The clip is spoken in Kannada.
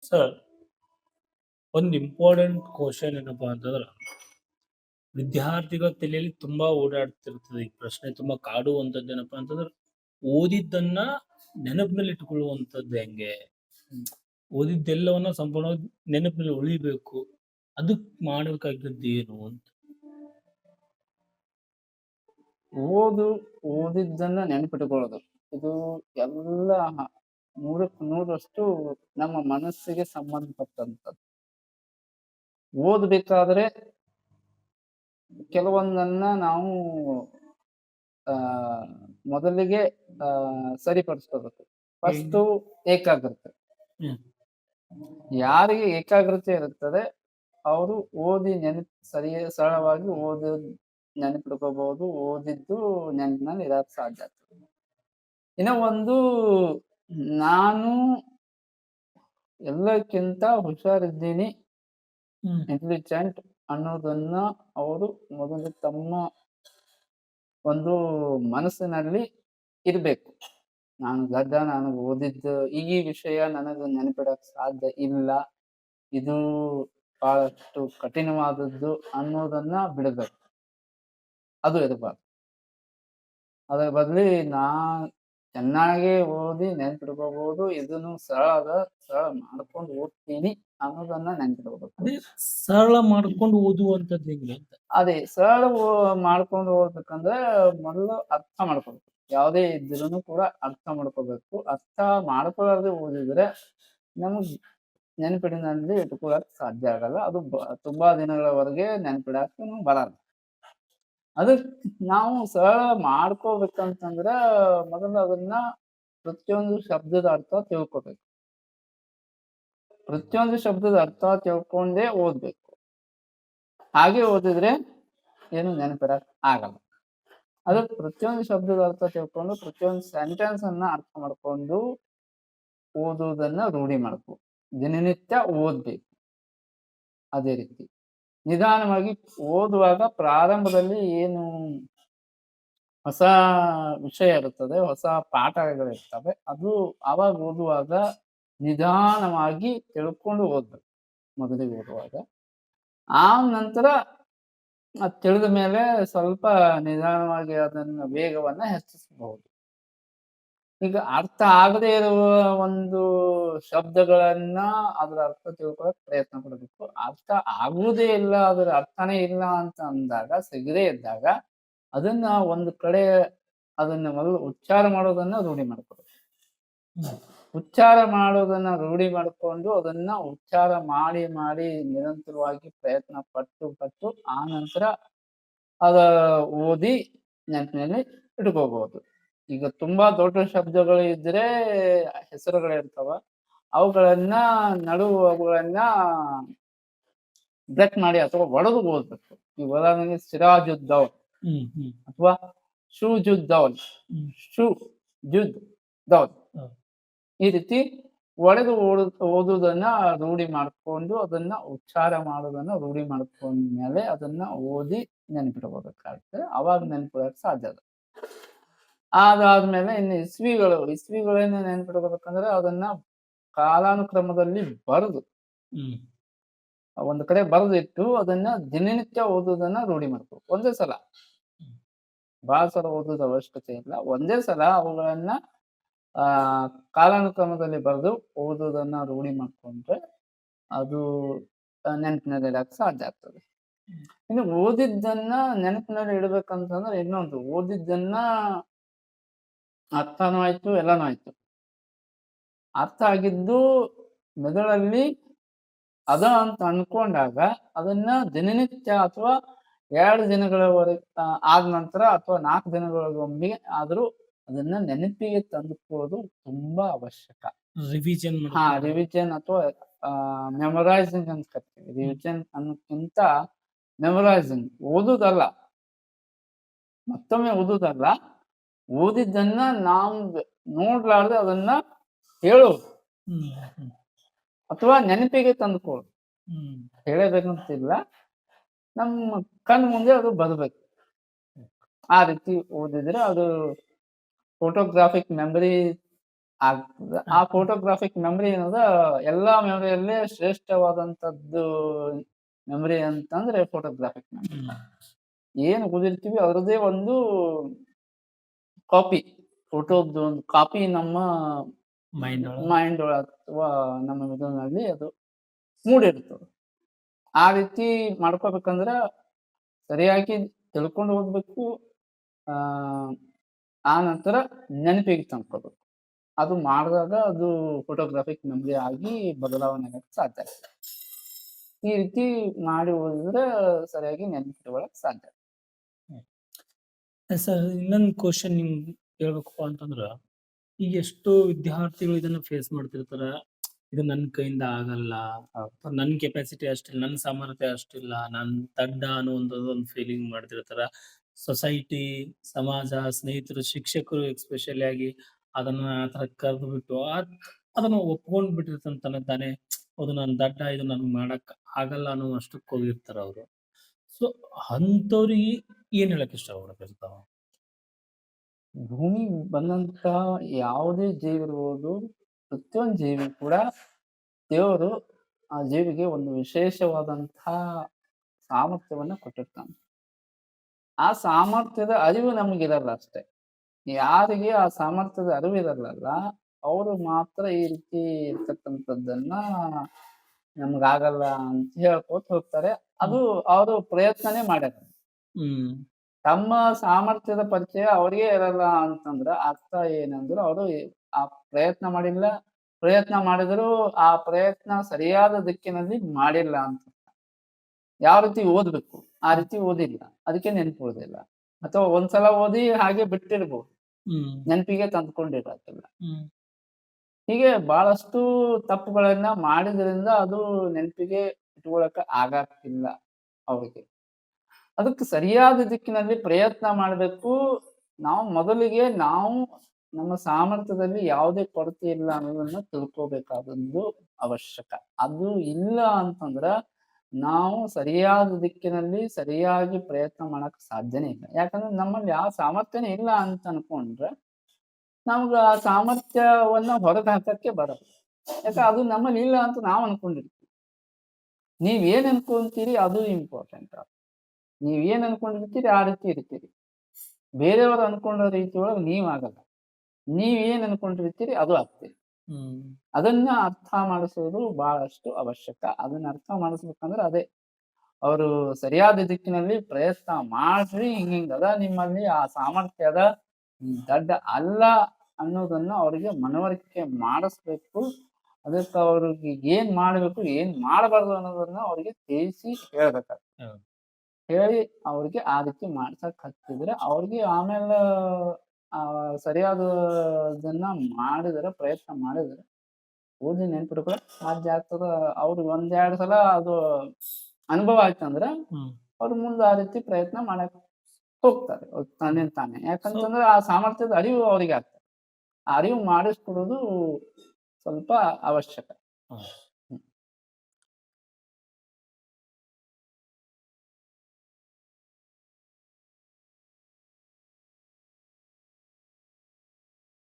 ಸರ್, ಒಂದು ಇಂಪಾರ್ಟೆಂಟ್ ಕ್ವಶನ್ ಏನಪ್ಪಾ ಅಂತಂದ್ರ, ವಿದ್ಯಾರ್ಥಿಗಳ ತಲೆಯಲ್ಲಿ ತುಂಬಾ ಓಡಾಡ್ತಿರ್ತದೆ ಈ ಪ್ರಶ್ನೆ. ತುಂಬಾ ಕಾಡುವಂತದ್ದೇನಪ್ಪಾ ಅಂತಂದ್ರ, ಓದಿದ್ದನ್ನ ನೆನಪಿನಲ್ಲಿ ಇಟ್ಟುಕೊಳ್ಳುವಂಥದ್ದು ಹೆಂಗೆ? ಓದಿದ್ದೆಲ್ಲವನ್ನ ಸಂಪೂರ್ಣವಾಗಿ ನೆನಪಿನಲ್ಲಿ ಉಳಿಬೇಕು. ಅದಕ್ ಮಾಡಬೇಕಾಗಿದ್ದೇನು ಅಂತ. ಓದಿದ್ದನ್ನ ನೆನಪಿಟ್ಟುಕೊಳ್ಳೋದು ಇದು ಎಲ್ಲ 100% ನಮ್ಮ ಮನಸ್ಸಿಗೆ ಸಂಬಂಧಪಟ್ಟಂಥದ್ದು. ಓದಬೇಕಾದ್ರೆ ಕೆಲವೊಂದನ್ನ ನಾವು ಆ ಮೊದಲಿಗೆ ಸರಿಪಡಿಸ್ಕೋಬೇಕು. ಫಸ್ಟು ಏಕಾಗ್ರತೆ. ಹ್ಮ್. ಯಾರಿಗೆ ಏಕಾಗ್ರತೆ ಇರುತ್ತದೆ ಅವರು ಓದಿ ಸರಳವಾಗಿ ಓದಿ ನೆನಪಿಡ್ಕೋಬಹುದು. ಓದಿದ್ದು ನೆನಪಿನಲ್ಲಿ ಇರಕ್ಕೆ ಸಾಧ್ಯ ಆಗ್ತದೆ. ಇನ್ನು ಒಂದು, ನಾನು ಎಲ್ಲಕ್ಕಿಂತ ಹುಷಾರಿದ್ದೀನಿ, ಇಂಟೆಲಿಜೆಂಟ್ ಅನ್ನೋದನ್ನ ಅವರು ಮೊದಲು ತಮ್ಮ ಒಂದು ಮನಸ್ಸಿನಲ್ಲಿ ಇರ್ಬೇಕು. ನಾನು ಓದಿದ್ದು ಈ ವಿಷಯ ನನಗೆ ನೆನಪಿಡಕ್ ಸಾಧ್ಯ ಇಲ್ಲ, ಇದು ಬಹಳಷ್ಟು ಕಠಿಣವಾದದ್ದು ಅನ್ನೋದನ್ನ ಬಿಡಬೇಕು. ಅದು ಇರಬಾರ್ದು. ಅದರ ಬದಲಿ ಚೆನ್ನಾಗಿ ಓದಿ ನೆನ್ಪಿಟ್ಕೋಬಹುದು, ಇದನ್ನು ಸರಳ ಮಾಡ್ಕೊಂಡು ಓದ್ತೀನಿ ಅನ್ನೋದನ್ನ ನೆನ್ಪಿಟ್ಕೋಬೇಕು. ಅದೇ ಸರಳ ಮಾಡ್ಕೊಂಡು ಓದುವಂಥದ್ದು ಹೆಂಗೆ ಅಂತ. ಅದೇ ಸರಳ ಮಾಡ್ಕೊಂಡು ಓದ್ಬೇಕಂದ್ರೆ ಮೊದಲು ಅರ್ಥ ಮಾಡ್ಕೋಬೇಕು. ಯಾವುದೇ ಇದ್ರೂ ಕೂಡ ಅರ್ಥ ಮಾಡ್ಕೋಬೇಕು. ಅರ್ಥ ಮಾಡ್ಕೊಳ್ಳಾರ್ದೆ ಓದಿದ್ರೆ ನಮಗ್ ನೆನಪಿನಲ್ಲಿ ಇಟ್ಕೊಳಕ್ ಸಾಧ್ಯ ಆಗಲ್ಲ. ಅದು ತುಂಬಾ ದಿನಗಳವರೆಗೆ ನೆನಪಿಡಕ್ಕೆ ಬರಲ್ಲ. ಅದಕ್ ನಾವು ಸರಳ ಮಾಡ್ಕೋಬೇಕಂತಂದ್ರ ಮೊದಲು ಅದನ್ನ ಪ್ರತಿಯೊಂದು ಶಬ್ದದ ಅರ್ಥ ತಿಳ್ಕೊಬೇಕು. ಪ್ರತಿಯೊಂದು ಶಬ್ದದ ಅರ್ಥ ತಿಳ್ಕೊಂಡೇ ಓದ್ಬೇಕು. ಹಾಗೆ ಓದಿದ್ರೆ ಏನು ನೆನಪಿಡಕ್ ಆಗಲ್ಲ. ಅದಕ್ಕೆ ಪ್ರತಿಯೊಂದು ಶಬ್ದದ ಅರ್ಥ ತಿಳ್ಕೊಂಡು ಪ್ರತಿಯೊಂದು ಸೆಂಟೆನ್ಸ್ ಅನ್ನ ಅರ್ಥ ಮಾಡ್ಕೊಂಡು ಓದುವುದನ್ನ ರೂಢಿ ಮಾಡ್ಬೇಕು. ದಿನನಿತ್ಯ ಓದ್ಬೇಕು. ಅದೇ ರೀತಿ ನಿಧಾನವಾಗಿ ಓದುವಾಗ ಪ್ರಾರಂಭದಲ್ಲಿ ಏನು ಹೊಸ ವಿಷಯ ಇರುತ್ತದೆ, ಹೊಸ ಪಾಠಗಳಿರ್ತವೆ, ಅದು ಅವಾಗ ಓದುವಾಗ ನಿಧಾನವಾಗಿ ತಿಳ್ಕೊಂಡು ಓದ್ಬೇಕು ಮೊದಲಿಗೆ ಓದುವಾಗ. ಆ ನಂತರ ಅದು ತಿಳಿದ ಮೇಲೆ ಸ್ವಲ್ಪ ನಿಧಾನವಾಗಿ ಅದನ್ನ ವೇಗವನ್ನ ಹೆಚ್ಚಿಸಬಹುದು. ಈಗ ಅರ್ಥ ಆಗದೇ ಇರುವ ಒಂದು ಶಬ್ದಗಳನ್ನ ಅದರ ಅರ್ಥ ತಿಳ್ಕೊಳಕ್ ಪ್ರಯತ್ನ ಪಡಬೇಕು. ಅರ್ಥ ಆಗುವುದೇ ಇಲ್ಲ, ಅದರ ಅರ್ಥನೇ ಇಲ್ಲ ಅಂತ ಅಂದಾಗ, ಸಿಗದೇ ಇದ್ದಾಗ ಅದನ್ನ ಒಂದು ಕಡೆ ಅದನ್ನ ಮೊದಲು ಉಚ್ಚಾರ ಮಾಡೋದನ್ನ ರೂಢಿ ಮಾಡ್ಕೊಬೇಕು. ಉಚ್ಚಾರ ಮಾಡೋದನ್ನ ರೂಢಿ ಮಾಡಿಕೊಂಡು ಅದನ್ನ ಉಚ್ಚಾರ ಮಾಡಿ ಮಾಡಿ ನಿರಂತರವಾಗಿ ಪ್ರಯತ್ನ ಪಟ್ಟು ಆ ನಂತರ ಅದ ಓದಿ ನೆನಪಿನಲ್ಲಿ ಇಟ್ಕೋಬಹುದು. ಈಗ ತುಂಬಾ ದೊಡ್ಡ ಶಬ್ದಗಳು ಇದ್ರೆ ಹೆಸರುಗಳಿರ್ತಾವ, ಅವುಗಳನ್ನ ಅವುಗಳನ್ನ ಬ್ರೇಕ್ ಮಾಡಿ ಅಥವಾ ಒಡೆದು ಓದ್ಬೇಕು. ಈ ಉದಾಹರಣೆಗೆ ಸಿರಾಜುದ್ದೌಲ್ ಅಥವಾ ಶೂಜುದ್ದೌಲ್, ಶೂಜುದ್ದೌಲ್ ಈ ರೀತಿ ಒಡೆದು ಓದುವುದನ್ನ ರೂಢಿ ಮಾಡ್ಕೊಂಡು ಅದನ್ನ ಉಚ್ಚಾರ ಮಾಡೋದನ್ನ ರೂಢಿ ಮಾಡ್ಕೊಂಡ್ಮೇಲೆ ಅದನ್ನ ಓದಿ ನೆನಪಿಟ್ಕೋಬೇಕಾಗ್ತದೆ. ಅವಾಗ ನೆನಪಿಡೋಕೆ ಸಾಧ್ಯ ಅದ. ಅದಾದ್ಮೇಲೆ ಇನ್ನು ಇಸ್ವಿಗಳನ್ನ ನೆನಪಿಟ್ಕೋಬೇಕಂದ್ರೆ ಅದನ್ನ ಕಾಲಾನುಕ್ರಮದಲ್ಲಿ ಬರೆದು ಒಂದು ಕಡೆ ಬರೆದಿಟ್ಟು ಅದನ್ನ ದಿನನಿತ್ಯ ಓದುವುದನ್ನ ರೂಢಿ ಮಾಡ್ಬೇಕು. ಒಂದೇ ಸಲ, ಬಹಳ ಸಲ ಓದುವುದು ಅವಶ್ಯಕತೆ ಇಲ್ಲ. ಒಂದೇ ಸಲ ಅವುಗಳನ್ನ ಕಾಲಾನುಕ್ರಮದಲ್ಲಿ ಬರೆದು ಓದುವುದನ್ನ ರೂಢಿ ಮಾಡ್ಕೊಂಡ್ರೆ ಅದು ನೆನಪಿನಲ್ಲಿ ಇಡಕ್ಕೆ ಸಾಧ್ಯ ಆಗ್ತದೆ. ಇನ್ನು ಓದಿದ್ದನ್ನ ನೆನಪಿನಲ್ಲಿ ಇಡ್ಬೇಕಂತಂದ್ರೆ ಇನ್ನೊಂದು, ಓದಿದ್ದನ್ನ ಅರ್ಥನೂ ಆಯ್ತು, ಎಲ್ಲಾನು ಆಯ್ತು. ಅರ್ಥ ಆಗಿದ್ದು ಮೆದುಳಲ್ಲಿ ಅದ ಅಂತ ಅನ್ಕೊಂಡಾಗ ಅದನ್ನ ದಿನನಿತ್ಯ ಅಥವಾ 2 ದಿನಗಳವರೆಗೆ ಆದ ನಂತರ ಅಥವಾ 4 ದಿನಗಳಿಗೊಮ್ಮೆ ಆದ್ರೂ ಅದನ್ನ ನೆನಪಿಗೆ ತಂದುಕೊಳ್ಳೋದು ತುಂಬಾ ಅವಶ್ಯಕ. ರಿವಿಷನ್ ಅಥವಾ ಮೆಮೊರೈಸಿಂಗ್ ಅಂತ ಕರಿತೀವಿ. ರಿವಿಷನ್ ಅನ್ನೋಕ್ಕಿಂತ ಮೆಮೊರೈಸಿಂಗ್, ಓದುದಲ್ಲ, ಮತ್ತೊಮ್ಮೆ ಓದುದಲ್ಲ, ಓದಿದ್ದನ್ನ ನಾವು ನೋಡ್ಲಾರ್ದೆ ಅದನ್ನ ಹೇಳೋದು ಅಥವಾ ನೆನಪಿಗೆ ತಂದುಕೊಳ್ಳೋದು. ಹೇಳಬೇಕಂತಿಲ್ಲ, ನಮ್ಮ ಕಣ್ ಮುಂದೆ ಅದು ಬರ್ಬೇಕು. ಆ ರೀತಿ ಓದಿದ್ರೆ ಅದು ಫೋಟೋಗ್ರಾಫಿಕ್ ಮೆಮರಿ ಆಗ್ತದೆ. ಆ ಫೋಟೋಗ್ರಾಫಿಕ್ ಮೆಮರಿ ಅನ್ನೋದು ಎಲ್ಲಾ ಮೆಮರಿಯಲ್ಲಿ ಶ್ರೇಷ್ಠವಾದಂತದ್ದು ಮೆಮರಿ ಅಂತಂದ್ರೆ ಫೋಟೋಗ್ರಾಫಿಕ್ ಮೆಮರಿ. ಹ್ಮ್ ಏನು ಓದಿರ್ತೀವಿ ಅದರದೇ ಒಂದು ಕಾಪಿ, ಫೋಟೋದ್ದು ಒಂದು ಕಾಪಿ ನಮ್ಮ ಮೈಂಡ್ ಒಳಗ ಮೈಂಡ್ ಒಳಗ್ ಅಥವಾ ನಮ್ಮ ಮೆದುಳಿನಲ್ಲಿ ಅದು ಮೂಡಿರ್ತದೆ. ಆ ರೀತಿ ಮಾಡ್ಕೋಬೇಕಂದ್ರ ಸರಿಯಾಗಿ ತಿಳ್ಕೊಂಡು ಓದ್ಬೇಕು. ಆ ಆ ನಂತರ ನೆನಪಿಗೆ ತಂದ್ಕೋಬೇಕು. ಅದು ಮಾಡಿದಾಗ ಅದು ಫೋಟೋಗ್ರಾಫಿಕ್ ಮೆಮರಿ ಆಗಿ ಬದಲಾವಣೆ ಆಗಕ್ಕೆ ಸಾಧ್ಯ ಆಗ್ತದೆ. ಈ ರೀತಿ ಮಾಡಿ ಓದಿದ್ರೆ ಸರಿಯಾಗಿ ನೆನಪಿಟ್ಕೊಳ್ಳಕ್ ಸಾಧ್ಯ. ಸರ್ ಇನ್ನೊಂದು ಕ್ವಶನ್ ನಿಮ್ಗೆ ಹೇಳ್ಬೇಕಪ್ಪ ಅಂತಂದ್ರ, ಈಗ ಎಷ್ಟೋ ವಿದ್ಯಾರ್ಥಿಗಳು ಇದನ್ನ ಫೇಸ್ ಮಾಡ್ತಿರ್ತಾರ. ಇದು ನನ್ನ ಕೈಯಿಂದ ಆಗಲ್ಲ, ಹೌದು. ಅಥವಾ ನನ್ನ ಕೆಪಾಸಿಟಿ ಅಷ್ಟಿಲ್ಲ, ನನ್ನ ಸಾಮರ್ಥ್ಯ ಅಷ್ಟಿಲ್ಲ, ನಾನ್ ದಡ್ಡ ಅನ್ನುವಂಥದ್ದು ಫೀಲಿಂಗ್ ಮಾಡ್ತಿರ್ತಾರ. ಸೊಸೈಟಿ, ಸಮಾಜ, ಸ್ನೇಹಿತರು, ಶಿಕ್ಷಕರು ಎಸ್ಪೆಷಲಿ ಆಗಿ ಅದನ್ನ ಆ ತರ ಕರೆದು ಬಿಟ್ಟು ಅದನ್ನ ಒಪ್ಕೊಂಡ್ ಬಿಟ್ಟಿರ್ತಾನೆ ತಾನೆ. ಹೌದು ನಾನು ದಡ್ಡ, ಇದು ನನ್ಗೆ ಮಾಡಕ್ ಆಗಲ್ಲ ಅನ್ನೋ ಅಷ್ಟಕ್ಕೆ ಹೋಗಿರ್ತಾರ ಅವರು. ಸೊ ಅಂಥವ್ರಿಗೆ ಏನ್ ಹೇಳಕ್ ಇಷ್ಟಪಡ್ತಿರ್ತಾವ? ಭೂಮಿಗೆ ಬಂದಂತಹ ಯಾವುದೇ ಜೀವಿ ಇರ್ಬೋದು, ಪ್ರತಿಯೊಂದು ಜೀವಿ ಕೂಡ ದೇವರು ಆ ಜೀವಿಗೆ ಒಂದು ವಿಶೇಷವಾದಂತಹ ಸಾಮರ್ಥ್ಯವನ್ನ ಕೊಟ್ಟಿರ್ತಾನೆ. ಆ ಸಾಮರ್ಥ್ಯದ ಅರಿವು ನಮಗಿರಲ್ಲ ಅಷ್ಟೇ. ಯಾರಿಗೆ ಆ ಸಾಮರ್ಥ್ಯದ ಅರಿವು ಇರಲ್ಲಲ್ಲ, ಅವರು ಮಾತ್ರ ಈ ರೀತಿ ಇರ್ತಕ್ಕಂಥದ್ದನ್ನ ನಮ್ಗಾಗಲ್ಲ ಅಂತ ಹೇಳ್ಕೊತ ಹೋಗ್ತಾರೆ. ಅದು ಅವರು ಪ್ರಯತ್ನನೇ ಮಾಡ್ಯಾರ. ಹ್ಮ್ ತಮ್ಮ ಸಾಮರ್ಥ್ಯದ ಪರಿಚಯ ಅವ್ರಿಗೆ ಇರಲ್ಲ ಅಂತಂದ್ರ ಅರ್ಥ ಏನಂದ್ರ ಅವರು ಆ ಪ್ರಯತ್ನ ಮಾಡಿಲ್ಲ. ಪ್ರಯತ್ನ ಮಾಡಿದ್ರು ಆ ಪ್ರಯತ್ನ ಸರಿಯಾದ ದಿಕ್ಕಿನಲ್ಲಿ ಮಾಡಿಲ್ಲ ಅಂತ. ಯಾವ ರೀತಿ ಓದ್ಬೇಕು ಆ ರೀತಿ ಓದಿಲ್ಲ, ಅದಕ್ಕೆ ನೆನಪು ಉಳಿದಿಲ್ಲ. ಅಥವಾ ಒಂದ್ಸಲ ಓದಿ ಹಾಗೆ ಬಿಟ್ಟಿರ್ಬೋದು, ಹ್ಮ್ ನೆನಪಿಗೆ ತಂದ್ಕೊಂಡಿರಕ್ಕಿಲ್ಲ. ಹ್ಮ್ ಹೀಗೆ ಬಹಳಷ್ಟು ತಪ್ಪುಗಳನ್ನ ಮಾಡಿದ್ರಿಂದ ಅದು ನೆನಪಿಗೆ ಇಟ್ಕೊಳಕ ಆಗಕ್ಕಿಲ್ಲ ಅವ್ರಿಗೆ. ಅದಕ್ಕೆ ಸರಿಯಾದ ದಿಕ್ಕಿನಲ್ಲಿ ಪ್ರಯತ್ನ ಮಾಡ್ಬೇಕು. ನಾವು ಮೊದಲಿಗೆ ನಾವು ನಮ್ಮ ಸಾಮರ್ಥ್ಯದಲ್ಲಿ ಯಾವುದೇ ಕೊರತೆ ಇಲ್ಲ ಅನ್ನೋದನ್ನ ತಿಳ್ಕೋಬೇಕಾದದ್ದು ಅವಶ್ಯಕ. ಅದು ಇಲ್ಲ ಅಂತಂದ್ರ ನಾವು ಸರಿಯಾದ ದಿಕ್ಕಿನಲ್ಲಿ ಸರಿಯಾಗಿ ಪ್ರಯತ್ನ ಮಾಡಕ್ ಸಾಧ್ಯನೇ ಇಲ್ಲ. ಯಾಕಂದ್ರೆ ನಮ್ಮಲ್ಲಿ ಯಾವ ಸಾಮರ್ಥ್ಯನೇ ಇಲ್ಲ ಅಂತ ಅನ್ಕೊಂಡ್ರೆ ನಮ್ಗ ಆ ಸಾಮರ್ಥ್ಯವನ್ನ ಹೊರಗೆ ಹಾಕಕ್ಕೆ ಬರಲ್ಲ. ಯಾಕೆ ಅದು ನಮ್ಮಲ್ಲಿ ಇಲ್ಲ ಅಂತ ನಾವು ಅನ್ಕೊಂಡಿರ್ತೀವಿ. ನೀವೇನ್ ಅನ್ಕೊಂತೀರಿ ಅದು ಇಂಪಾರ್ಟೆಂಟ್. ನೀವೇನ್ ಅನ್ಕೊಂಡಿರ್ತೀರಿ ಆ ರೀತಿ ಇರ್ತೀರಿ. ಬೇರೆಯವರು ಅನ್ಕೊಂಡ ರೀತಿ ಒಳಗೆ ನೀವ್ ಆಗಲ್ಲ. ನೀವೇನ್ ಅನ್ಕೊಂಡಿರ್ತೀರಿ ಅದು ಆಗ್ತೀರಿ. ಹ್ಮ್ ಅದನ್ನ ಅರ್ಥ ಮಾಡಿಸೋದು ಬಹಳಷ್ಟು ಅವಶ್ಯಕ. ಅದನ್ನ ಅರ್ಥ ಮಾಡಿಸ್ಬೇಕಂದ್ರೆ ಅದೇ ಅವರು ಸರಿಯಾದ ದಿಕ್ಕಿನಲ್ಲಿ ಪ್ರಯತ್ನ ಮಾಡ್ರಿ, ಹಿಂಗಿಂಗದ ನಿಮ್ಮಲ್ಲಿ ಆ ಸಾಮರ್ಥ್ಯ ಅದ, ದಡ್ಡ ಅಲ್ಲ ಅನ್ನೋದನ್ನ ಅವ್ರಿಗೆ ಮನವರಿಕೆ ಮಾಡಿಸ್ಬೇಕು. ಅದಕ್ಕೆ ಅವ್ರಿಗೆ ಏನ್ ಮಾಡ್ಬೇಕು ಏನ್ ಮಾಡಬಾರ್ದು ಅನ್ನೋದನ್ನ ಅವ್ರಿಗೆ ತಿಳಿಸಿ ಹೇಳ್ಬೇಕಾಗ್ತದೆ. ಹೌದು. ಹೇಳಿ ಅವ್ರಿಗೆ ಆ ರೀತಿ ಮಾಡ್ಸಕ್ ಹತ್ತಿದ್ರೆ ಅವ್ರಿಗೆ ಆಮೇಲೆ ಸರಿಯಾದದನ್ನ ಮಾಡಿದ್ರೆ, ಪ್ರಯತ್ನ ಮಾಡಿದ್ರೆ ಓದಿ ನೆನ್ಪಿಟ್ಕೊಳಕ್ ಸಾಧ್ಯ ಆಗ್ತದ. ಅವ್ರಿಗೆ ಒಂದೆರಡು ಸಲ ಅದು ಅನುಭವ ಆಯ್ತಂದ್ರ ಹ್ಮ್ ಅವ್ರು ಮುಂದೆ ಆ ರೀತಿ ಪ್ರಯತ್ನ ಮಾಡಕ್ ಹೋಗ್ತಾರೆ ತಾನೇ. ಯಾಕಂತಂದ್ರೆ ಆ ಸಾಮರ್ಥ್ಯದ ಅರಿವು ಅವ್ರಿಗೆ ಆಗ್ತದೆ. ಆ ಅರಿವು ಮಾಡಿಸ್ಕೊಡೋದು ಸ್ವಲ್ಪ ಅವಶ್ಯಕ. ಹ್ಮ್